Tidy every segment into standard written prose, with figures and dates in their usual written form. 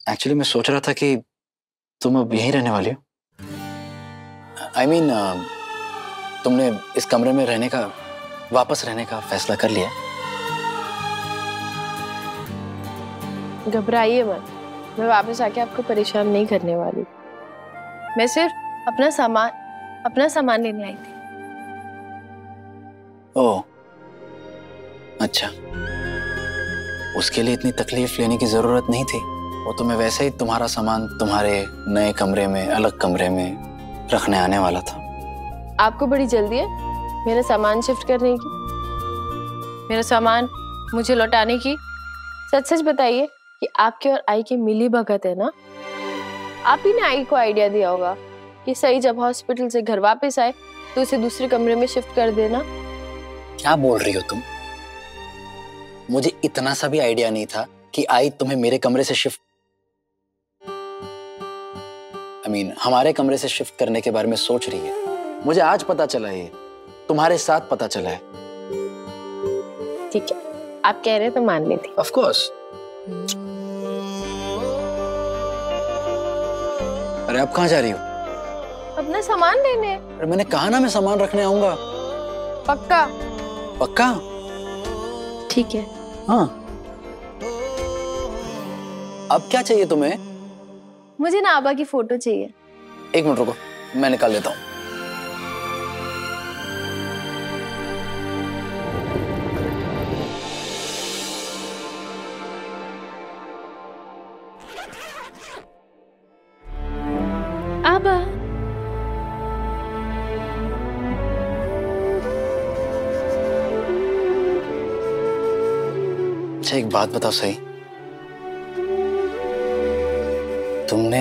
Actually मैं सोच रहा था कि तुम अब यहीं रहने वाली हो। I mean, तुमने इस कमरे में रहने का, वापस रहने का फैसला कर लिया? घबराइए मत, मैं वापस आके आपको परेशान नहीं करने वाली। मैं सिर्फ अपना सामान लेने आई थी। ओह, अच्छा। उसके लिए इतनी तकलीफ लेने की जरूरत नहीं थी। वो तो मैं वैसे ही तुम्हारा सामान तुम्हारे नए कमरे में, अलग कमरे में रखने आने वाला था। आपको बड़ी जल्दी है मेरा सामान शिफ्ट करने की, मेरा सामान मुझे लौटाने की। सच सच बताइए कि आपके और आई की मिली भगत है ना? आप ही ने आई को आइडिया दिया होगा कि सही जब हॉस्पिटल से घर वापस आए तो उसे दूसरे कमरे में शिफ्ट कर देना। क्या बोल रही हो तुम? मुझे इतना सा भी आइडिया नहीं था कि आई तुम्हें मेरे कमरे से शिफ्ट, हमारे कमरे से शिफ्ट करने के बारे में सोच रही है। मुझे आज पता चला, ये तुम्हारे साथ पता चला है। ठीक है, आप कह रहे हैं तो मान लेती। Of course. अरे आप कहाँ जा रही हो? अपना सामान लेने। अरे मैंने कहा ना मैं सामान रखने आऊंगा। पक्का? पक्का। ठीक है। हाँ। अब क्या चाहिए तुम्हें? मुझे ना आबा की फोटो चाहिए। एक मिनट रुको, मैं निकाल लेता हूँ। आबा, अच्छा एक बात बताओ सही, तुमने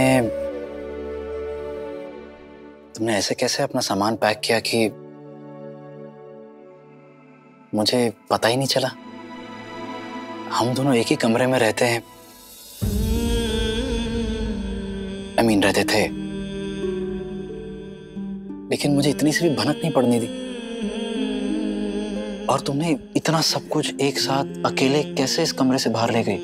ऐसे कैसे अपना सामान पैक किया कि मुझे पता ही नहीं चला? हम दोनों एक ही कमरे में रहते हैं, रहते थे, लेकिन मुझे इतनी सी भी भनक नहीं पड़नी दी। और तुमने इतना सब कुछ एक साथ अकेले कैसे इस कमरे से बाहर ले गई?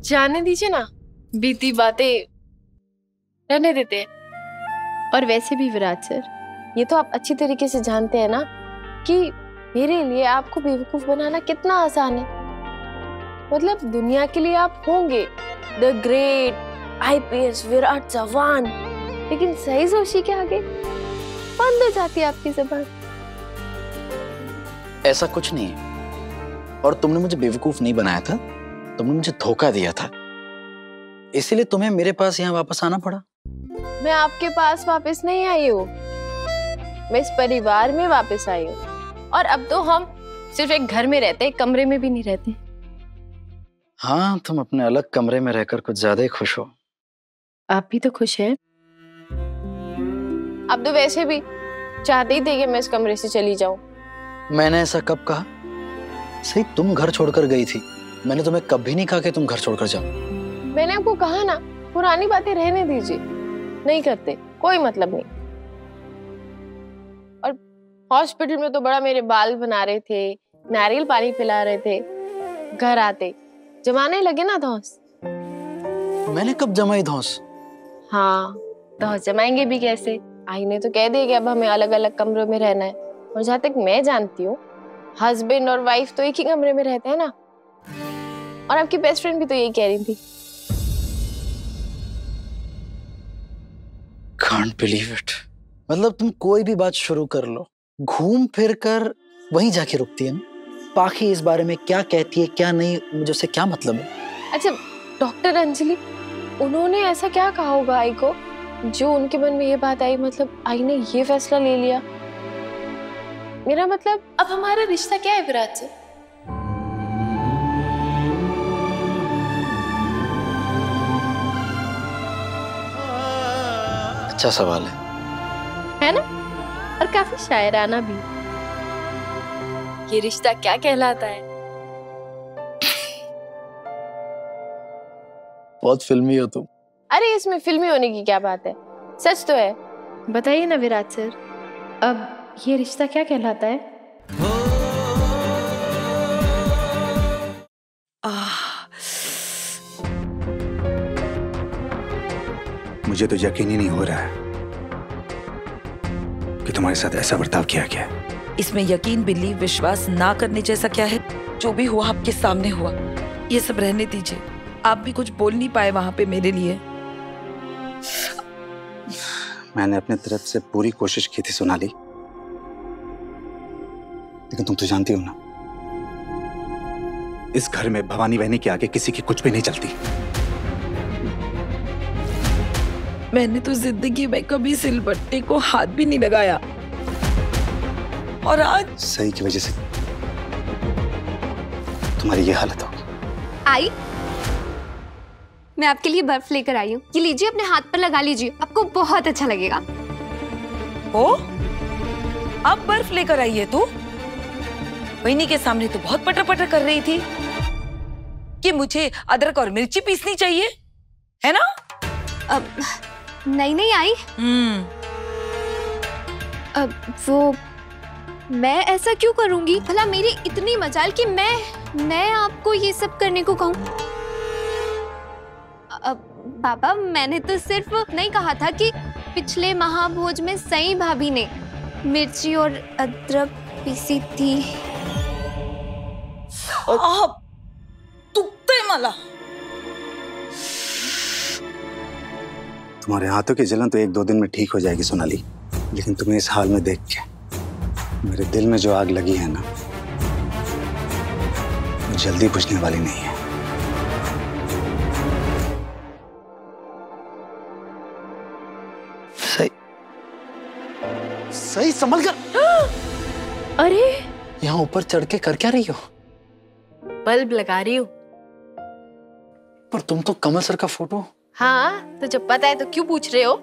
जाने दीजिए ना, बीती बातें रहने देते हैं। और वैसे भी विराट सर, ये तो आप अच्छी तरीके से जानते हैं ना कि मेरे लिए आपको बेवकूफ बनाना कितना आसान है। मतलब दुनिया के लिए आप होंगे the great IPS Virat Chavan, लेकिन सही जोशी के आगे बंद हो जाती है आपकी ज़बान। ऐसा कुछ नहीं है, और तुमने मुझे बेवकूफ नहीं बनाया था, तुमने मुझे धोखा दिया था, इसीलिए तुम्हें मेरे पास यहाँ वापस आना पड़ा। मैं आपके पास वापस नहीं आई हूँ, मैं इस परिवार में वापस आई हूँ। और अब तो हम सिर्फ एक घर में रहते, एक कमरे में भी नहीं रहते। हाँ, तुम अपने अलग कमरे में रहकर कुछ ज्यादा ही खुश हो। आप भी तो खुश हैं। अब तो वैसे भी चाहते ही थे कि मैं इस कमरे से चली जाऊं। मैंने ऐसा कब कहा? सही तुम घर छोड़कर गई थी, मैंने तुम्हें कभी नहीं कहा कि तुम घर छोड़कर जाओ। मैंने आपको कहा ना, पुरानी बातें रहने दीजिए, नहीं करते, कोई मतलब नहीं। और हॉस्पिटल में तो बड़ा मेरे बाल बना रहे थे, नारियल पानी पिला रहे थे, घर आते जमाने लगे ना धौंस। मैंने कब जमाई धौंस? हाँ, धौंस जमाएंगे भी कैसे? आई ने तो कह दिया कि अब हमें अलग अलग कमरों में रहना है। और जहां तक मैं जानती हूँ, हस्बैंड और वाइफ तो एक ही कमरे में रहते हैं ना। और आपकी बेस्ट फ्रेंड भी तो यही कह रही थी। Can't believe it. मतलब तुम कोई भी बात शुरू कर लो, घूम फिर कर वहीं जाके रुकती है ना। बाकी इस बारे में क्या कहती है क्या नहीं, मुझे उससे क्या मतलब है? अच्छा, डॉक्टर अंजलि, उन्होंने ऐसा क्या कहा होगा आई को जो उनके मन में ये बात आई, मतलब आई ने ये फैसला ले लिया? मेरा मतलब अब हमारा रिश्ता क्या है विराट से? अच्छा सवाल है ना? और काफी शायराना भी। ये रिश्ता क्या कहलाता है? बहुत फिल्मी हो तुम। अरे इसमें फिल्मी होने की क्या बात है, सच तो है। बताइए ना विराट सर, अब ये रिश्ता क्या कहलाता है? मुझे तो यकीन ही नहीं हो रहा है कि तुम्हारे साथ ऐसा बर्ताव किया गया है। इसमें यकीन, बिलीव, विश्वास ना करने जैसा क्या है? जो भी हुआ आपके सामने हुआ, ये सब रहने दीजिए। आप भी कुछ बोल नहीं पाए वहां पे मेरे लिए। मैंने अपने तरफ से पूरी कोशिश की थी सोनाली, लेकिन तुम तो जानती हो ना, इस घर में भवानी बहनी के आगे किसी की कुछ भी नहीं चलती। मैंने तो जिंदगी में कभी सिलबट्टे को हाथ भी नहीं लगाया, और आज सही की वजह से तुम्हारी ये हालत होगी। आई, मैं आपके लिए बर्फ लेकर आई हूँ। ये लीजिए, अपने हाथ पर लगा लीजिए, आपको बहुत अच्छा लगेगा। ओ, अब बर्फ लेकर आई है तू? बहनी के सामने तो बहुत पटर पटर कर रही थी कि मुझे अदरक और मिर्ची पीसनी चाहिए, है ना? अब नहीं आई। अब वो मैं ऐसा क्यों करूंगी? भला मेरी इतनी मजाल कि मैं आपको ये सब करने को कहूँ? पापा, मैंने तो सिर्फ नहीं कहा था कि पिछले महाभोज में सई भाभी ने मिर्ची और अदरक पीसी थी। तुक्ते मला। तुम्हारे हाथों की जलन तो 1-2 दिन में ठीक हो जाएगी सोनाली, लेकिन तुम्हें इस हाल में देख के मेरे दिल में जो आग लगी है ना, वो जल्दी बुझने वाली नहीं है। सही संभल कर। अरे, यहाँ ऊपर चढ़ के कर क्या रही हो? बल्ब लगा रही हूँ। पर तुम तो कमल सर का फोटो। हाँ, तो जब पता है तो क्यों पूछ रहे हो?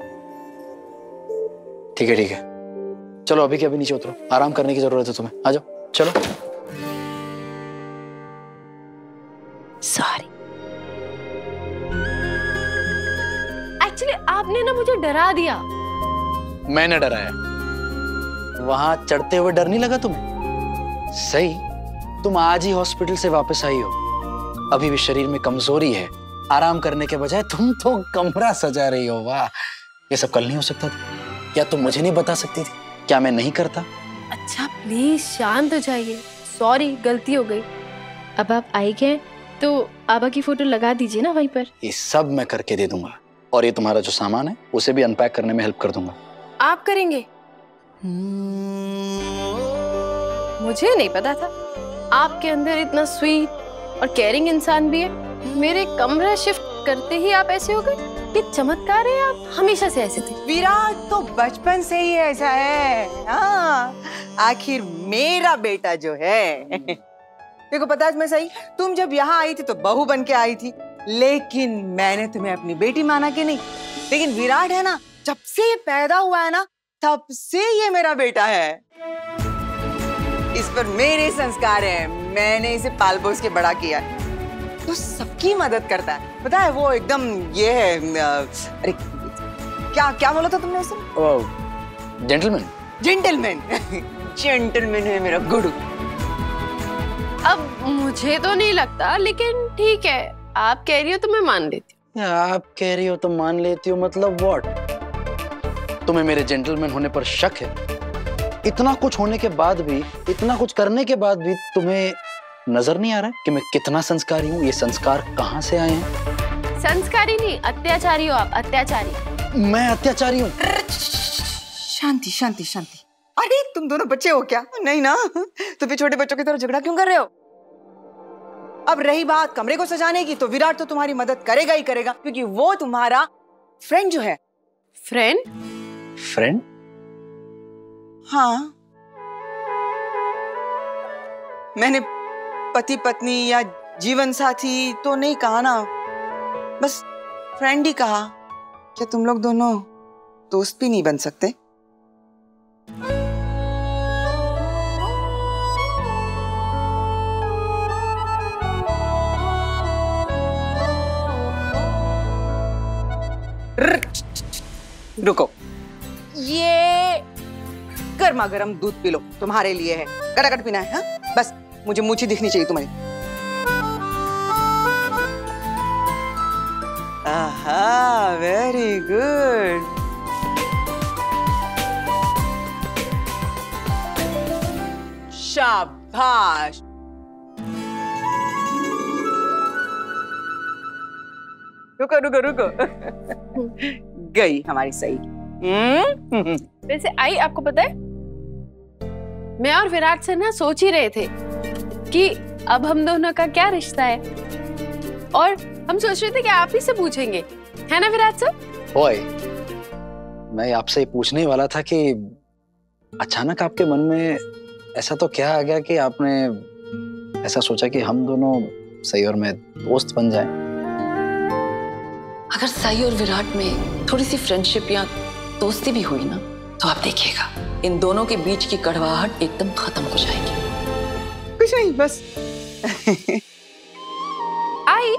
ठीक है, चलो अभी के अभी नीचे उतरो, आराम करने की जरूरत है तुम्हें। आ जाओ, चलो। सॉरी। एक्चुअली आपने ना मुझे डरा दिया। मैंने डराया? वहां चढ़ते हुए डर नहीं लगा तुम्हें? सही, तुम आज ही हॉस्पिटल से वापस आई हो, अभी भी शरीर में कमजोरी है, आराम करने के बजाय तुम तो कमरा सजा रही हो। वाह, ये सब कल नहीं हो सकता था क्या? तुम मुझे नहीं बता सकती थी? क्या मैं नहीं करता? अच्छा प्लीज शांत हो जाइए। सॉरी, गलती हो गई। अब आप आई गए तो आबा की फोटो लगा दीजिए ना वहीं पर। ये सब मैं करके दे दूंगा, और ये तुम्हारा जो सामान है उसे भी अनपैक करने में हेल्प कर दूंगा। आप करेंगे? मुझे नहीं पता था आपके अंदर इतना स्वीट और केयरिंग इंसान भी है। मेरे कमरा शिफ्ट करते ही आप ऐसे हो गए? ये चमत्कार है, आप हमेशा से ऐसे थे। विराट तो बचपन से ही ऐसा है। हाँ, आखिर मेरा बेटा जो है। देखो पता है मैं सही, तुम जब यहाँ आई थी तो बहू बन के आई थी, लेकिन मैंने तुम्हें अपनी बेटी माना कि नहीं। लेकिन विराट है ना, जब से ये पैदा हुआ है ना, तब से ये मेरा बेटा है। इस पर मेरे संस्कार हैं, मैंने इसे पाल पोस के बड़ा किया है, तो सबकी मदद करता है। पता है वो एकदम ये है। अरे क्या बोला था तुमने उसे? जेंटलमैन। जेंटलमैन है मेरा गुरु। अब मुझे तो नहीं लगता, लेकिन ठीक है, आप कह रही हो तो मैं मान लेती हूँ। आप कह रही हो तो मान लेती हो, मतलब व्हाट? तुम्हें मेरे जेंटलमैन होने पर शक है? इतना कुछ होने के बाद भी, इतना कुछ करने के बाद भी तुम्हें नजर नहीं आ रहा है कि मैं कितना संस्कारी हूँ? ये संस्कार कहाँ से आए हैं? संस्कारी नहीं, अत्याचारी हो आप, अत्याचारी। मैं अत्याचारी हूँ? शांति शांति शांति। अरे तुम दोनों बच्चे हो क्या? नहीं ना, तो फिर छोटे बच्चों की तरह झगड़ा क्यों कर रहे हो? अब रही बात कमरे को सजाने की, तो विराट तो तुम्हारी मदद करेगा ही करेगा, क्योंकि वो तुम्हारा फ्रेंड जो है। फ्रेंड? फ्रेंड? हाँ, मैंने पति पत्नी या जीवन साथी तो नहीं कहा ना, बस फ्रेंड ही कहा। क्या तुम लोग दोनों दोस्त भी नहीं बन सकते? रुको, ये गर्मा गर्म दूध पी लो, तुम्हारे लिए है। गटागट पीना है, हाँ? बस मुझे मूछी दिखनी चाहिए तुम्हारी। आहा, वेरी गुड। शाबाश। रुको रुको रुको। गई हमारी सही। वैसे आई, आपको पता है मैं और विराट सर ना सोच ही रहे थे कि अब हम दोनों का क्या रिश्ता है, और हम सोच रहे थे कि आप ही से पूछेंगे, है ना विराट सर? ओए, मैं आपसे ही पूछने ही वाला था कि अचानक आपके मन में ऐसा तो क्या आ गया कि आपने ऐसा सोचा कि हम दोनों सही और मैं दोस्त बन जाएं? अगर साई और विराट में थोड़ी सी फ्रेंडशिप या दोस्ती भी हुई ना, तो आप देखिएगा इन दोनों के बीच की कड़वाहट एकदम खत्म हो जाएगी। कुछ नहीं, बस। आई,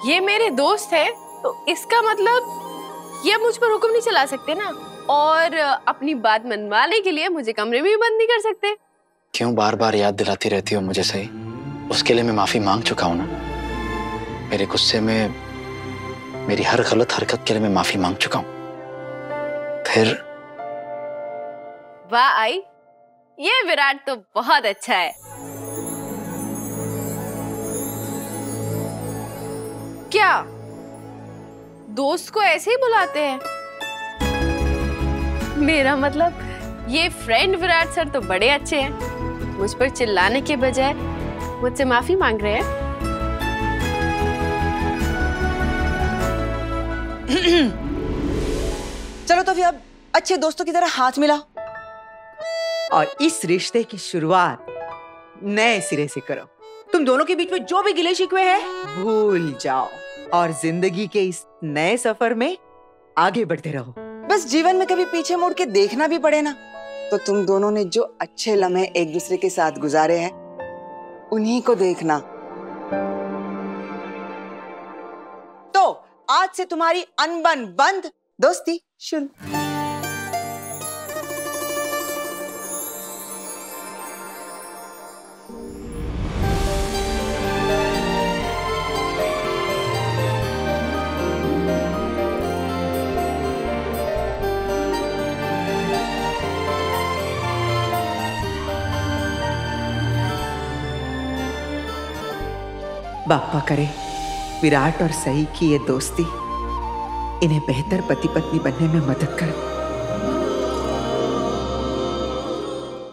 ये मेरे दोस्त है तो इसका मतलब ये मुझ पर हुक्म नहीं चला सकते ना, और अपनी बात मनवाने के लिए मुझे कमरे में भी बंद नहीं कर सकते। क्यों बार बार याद दिलाती रहती हो मुझे सही? उसके लिए मैं माफी मांग चुका हूं ना। मेरे गुस्से में मेरी हर गलत हरकत के लिए मैं माफी मांग चुका हूं। फिर वाह आई, ये विराट तो बहुत अच्छा है। क्या दोस्त को ऐसे ही बुलाते हैं? मेरा मतलब ये फ्रेंड विराट सर तो बड़े अच्छे हैं, मुझ पर चिल्लाने के बजाय मुझसे माफी मांग रहे हैं। चलो तो फिर अब अच्छे दोस्तों की तरह हाथ मिलाओ और इस रिश्ते की शुरुआत नए सिरे से करो। तुम दोनों के बीच में जो भी गिले शिकवे हैं भूल जाओ और जिंदगी के इस नए सफर में आगे बढ़ते रहो। बस जीवन में कभी पीछे मुड़ के देखना भी पड़े ना, तो तुम दोनों ने जो अच्छे लम्हे एक दूसरे के साथ गुजारे हैं उन्हीं को देखना। तो आज से तुम्हारी अनबन बंद, दोस्ती शुरू। बाप्पा करे विराट और सई की ये दोस्ती इन्हें बेहतर पति पत्नी बनने में मदद करे।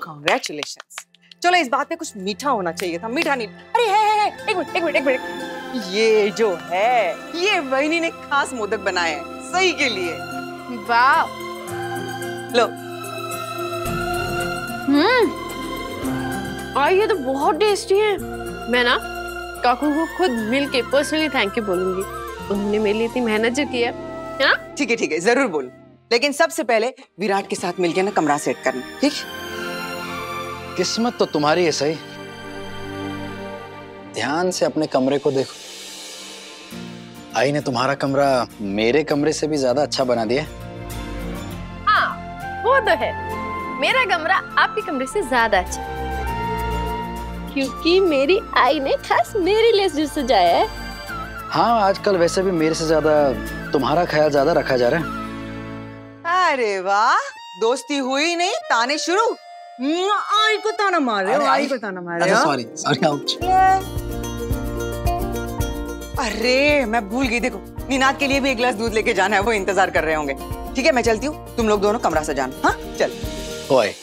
Congratulations। चलो इस बात पे कुछ मीठा होना चाहिए था, मीठा नहीं। अरे है, एक मिनट। ये जो है ये वहिनी ने खास मोदक बनाए हैं सई के लिए। वाह। लो। ये तो बहुत टेस्टी है। मैं ना काकू को खुद मिल के पर्सनली थैंक यू बोलूंगी, उन्होंने मेरे लिए इतनी मेहनत जो की है ना। ठीक है जरूर बोल, लेकिन सबसे पहले विराट के साथ मिलके ना कमरा सेट करना, ठीक? किस्मत तो तुम्हारी है सही। ध्यान से अपने कमरे को देखो, आई ने तुम्हारा कमरा मेरे कमरे से भी ज्यादा अच्छा बना दिया। हाँ वो तो है, मेरा कमरा आपके कमरे से ज्यादा अच्छा, क्योंकि मेरी आई ने खास मेरे लिए सजाया है। हाँ, आजकल वैसे भी मेरे से ज्यादा तुम्हारा ख्याल ज्यादा रखा जा रहा है। अरे वाह, दोस्ती हुई नहीं ताने शुरू। आई को ताना मार रहे हो, आई को ताना मार रहे हो। Sorry ouch. अरे मैं भूल गई, देखो निनाद के लिए भी एक गिलास दूध लेके जाना है, वो इंतजार कर रहे होंगे। ठीक है मैं चलती हूँ, तुम लोग दोनों कमरा सजाना। हाँ चल। ओए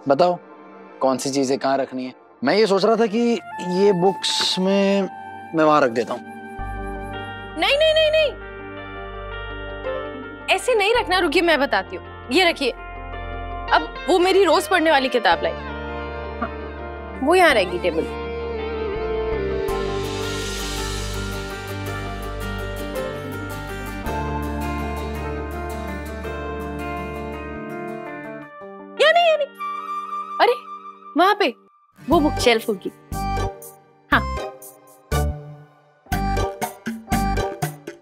बताओ कौन सी चीजें कहाँ रखनी है? मैं ये सोच रहा था कि ये बुक्स में मैं वहां रख देता हूँ। नहीं, ऐसे नहीं रखना, रुकिए मैं बताती हूँ। ये रखिए, अब वो मेरी रोज पढ़ने वाली किताब लाई। हाँ, वो यहाँ रहेगी टेबल। वहां पे वो बुक शेल्फ होगी। हाँ,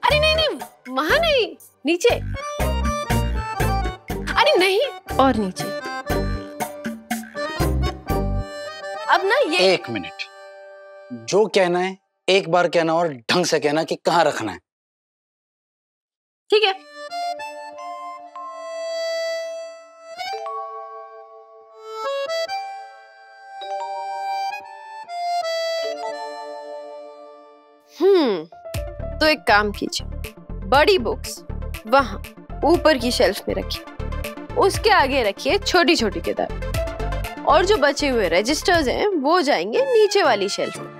अरे नहीं नहीं, वहां नहीं, नीचे। अरे नहीं, और नीचे। अब ना ये 1 मिनट, जो कहना है एक बार कहना और ढंग से कहना कि कहाँ रखना है। ठीक है। तो एक काम कीजिए, बड़ी बुक्स वहां ऊपर की शेल्फ में रखिए, उसके आगे रखिए छोटी छोटी किताब, और जो बचे हुए रजिस्टर्स हैं वो जाएंगे नीचे वाली शेल्फ में।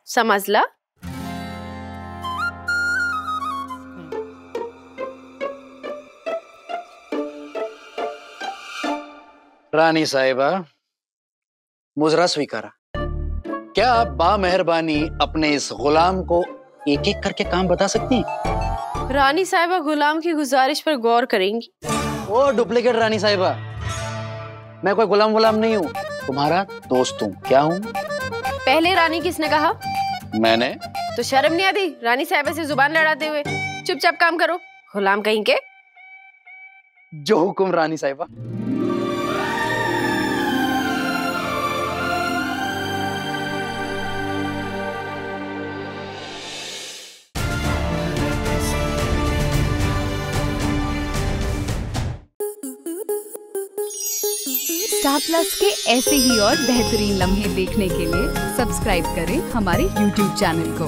समझ ला? रानी साहिबा, मुजरा स्वीकारा। क्या आप बामेहरबानी अपने इस गुलाम को एक एक करके काम बता सकती हैं? रानी साहिबा गुलाम की गुजारिश पर गौर करेंगी। ओ डुप्लीकेट रानी साहिबा, मैं कोई गुलाम नहीं हूँ, तुम्हारा दोस्त हूँ। क्या हूँ? पहले रानी किसने कहा? मैंने। तो शर्म नहीं आती रानी साहिबा से जुबान लड़ाते हुए? चुपचाप काम करो, गुलाम कहीं के। जो हुक्म रानी साहिबा। स्टार प्लस के ऐसे ही और बेहतरीन लम्हे देखने के लिए सब्सक्राइब करें हमारे YouTube चैनल को।